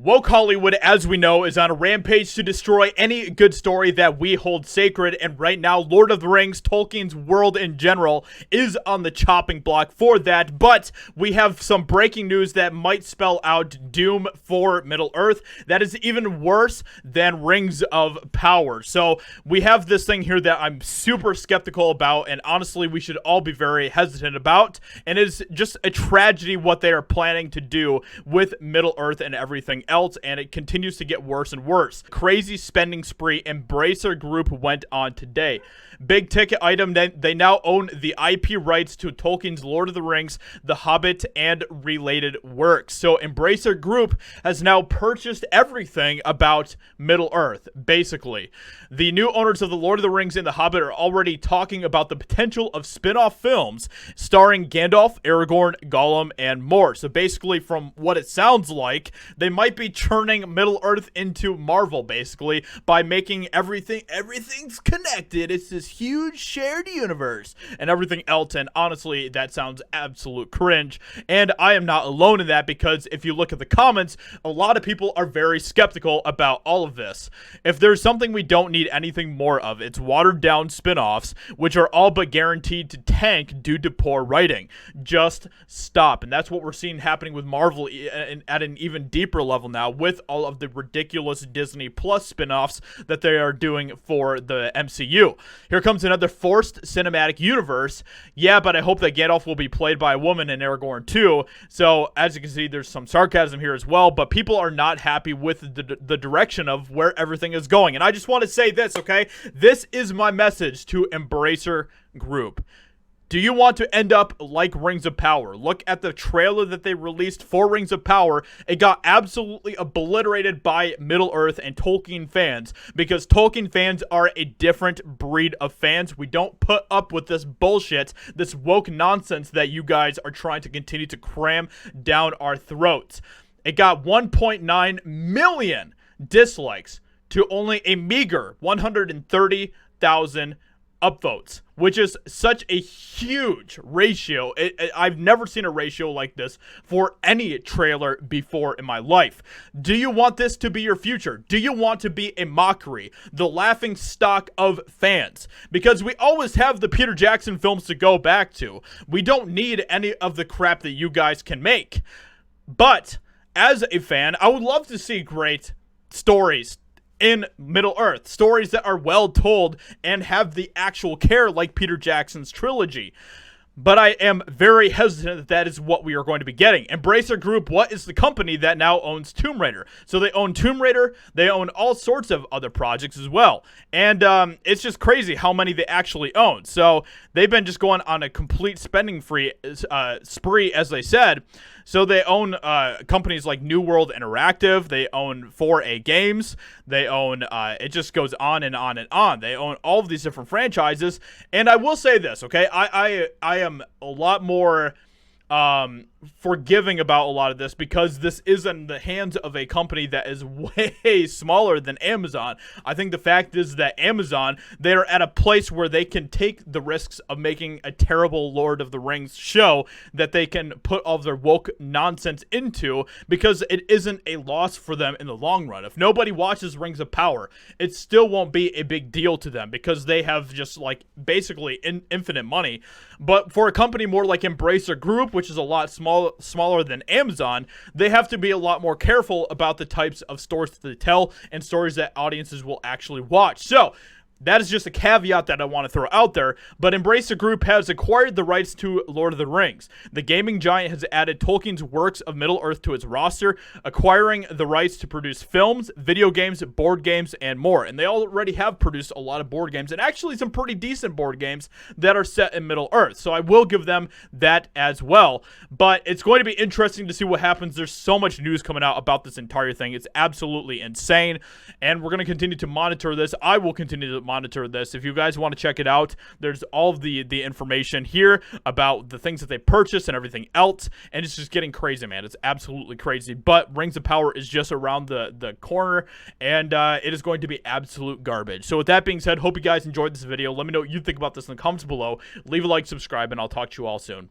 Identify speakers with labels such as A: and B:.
A: Woke Hollywood, as we know, is on a rampage to destroy any good story that we hold sacred, and right now, Lord of the Rings, Tolkien's world in general, is on the chopping block for that, but we have some breaking news that might spell out doom for Middle-earth that is even worse than Rings of Power. So, we have this thing here that I'm super skeptical about, and honestly, we should all be very hesitant about, and it is just a tragedy what they are planning to do with Middle-earth and everything else, and it continues to get worse and worse. Crazy spending spree Embracer Group went on today. Big ticket item, they now own the IP rights to Tolkien's Lord of the Rings, The Hobbit, and related works. So Embracer Group has now purchased everything about Middle-earth, basically. The new owners of the Lord of the Rings and The Hobbit are already talking about the potential of spin-off films starring Gandalf, Aragorn, Gollum, and more. So basically, from what it sounds like, they might be turning Middle-earth into Marvel, basically, by making everything's connected. It's this huge shared universe and everything else, and honestly, that sounds absolute cringe, and I am not alone in that, because if you look at the comments, a lot of people are very skeptical about all of this. If there's something we don't need anything more of, it's watered down spin-offs, which are all but guaranteed to tank due to poor writing. Just stop. And that's what we're seeing happening with Marvel at an even deeper level now, with all of the ridiculous Disney Plus spin-offs that they are doing for the MCU. Here comes another forced cinematic universe. Yeah, but I hope that Gandalf will be played by a woman in Aragorn too. So, as you can see, there's some sarcasm here as well, but people are not happy with the direction of where everything is going. And I just want to say this, okay? This is my message to Embracer Group. Do you want to end up like Rings of Power? Look at the trailer that they released for Rings of Power. It got absolutely obliterated by Middle-earth and Tolkien fans, because Tolkien fans are a different breed of fans. We don't put up with this bullshit, this woke nonsense that you guys are trying to continue to cram down our throats. It got 1.9 million dislikes to only a meager 130,000 upvotes, which is such a huge ratio. I've never seen a ratio like this for any trailer before in my life. Do you want this to be your future? Do you want to be a mockery, the laughing stock of fans? Because we always have the Peter Jackson films to go back to. We don't need any of the crap that you guys can make. But as a fan, I would love to see great stories in Middle-earth, stories that are well told and have the actual care like Peter Jackson's trilogy. But I am very hesitant that that is what we are going to be getting. Embracer Group, what is the company that now owns Tomb Raider? So they own Tomb Raider, they own all sorts of other projects as well. And it's just crazy how many they actually own. So they've been just going on a complete spending spree, as they said. So they own companies like New World Interactive, they own 4A Games, they own, it just goes on and on and on. They own all of these different franchises, and I will say this, okay, I am a lot more forgiving about a lot of this, because this is in the hands of a company that is way smaller than Amazon. I think the fact is that Amazon, they're at a place where they can take the risks of making a terrible Lord of the Rings show that they can put all of their woke nonsense into, because it isn't a loss for them in the long run. If nobody watches Rings of Power, it still won't be a big deal to them, because they have just like basically infinite money. But for a company more like Embracer Group, which is a lot smaller than Amazon, they have to be a lot more careful about the types of stories that they tell and stories that audiences will actually watch. So that is just a caveat that I want to throw out there, but Embracer Group has acquired the rights to Lord of the Rings. The gaming giant has added Tolkien's works of Middle-earth to its roster, acquiring the rights to produce films, video games, board games, and more. And they already have produced a lot of board games, and actually some pretty decent board games that are set in Middle-earth. So I will give them that as well. But it's going to be interesting to see what happens. There's so much news coming out about this entire thing. It's absolutely insane, and we're going to continue to monitor this. I will continue to monitor this. If you guys want to check it out, there's all of the information here about the things that they purchased and everything else, and it's just getting crazy, man. It's absolutely crazy. But Rings of Power is just around the corner, and it is going to be absolute garbage. So with that being said, hope you guys enjoyed this video. Let me know what you think about this in the comments below. Leave a like, subscribe, and I'll talk to you all soon.